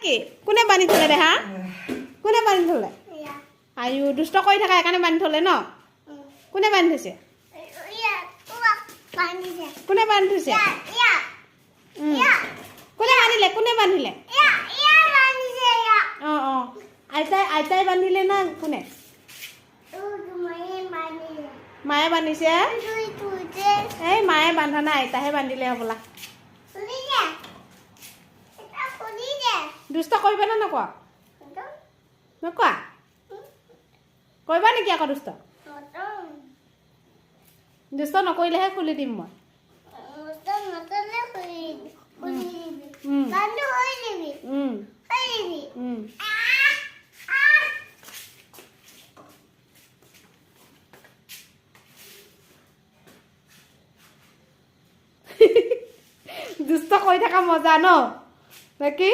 কি কোনে বান্ধি থলে দে হা কোনে বান্ধি থলে আয়ু দুষ্ট কৰি থাকা সেইকাৰণে বান্ধি থলে ন কোনে বান্ধি থৈছে কোনে বান্ধি থৈছে কোনে বান্ধিলে অঁ অঁ আইতাই বান্ধিলে না কোনে মায়ে বান্ধিছে এই মায়ে বান্ধা নাই আইতাহে বান্ধিলে হ'বলা দুষ্ট কৰিবা নে নকোৱা নকোৱা কৰিবা নেকি আকৌ দুষ্ট নকৰিলেহে খুলি দিম মই দুষ্ট কৰি থকা মজা ন কি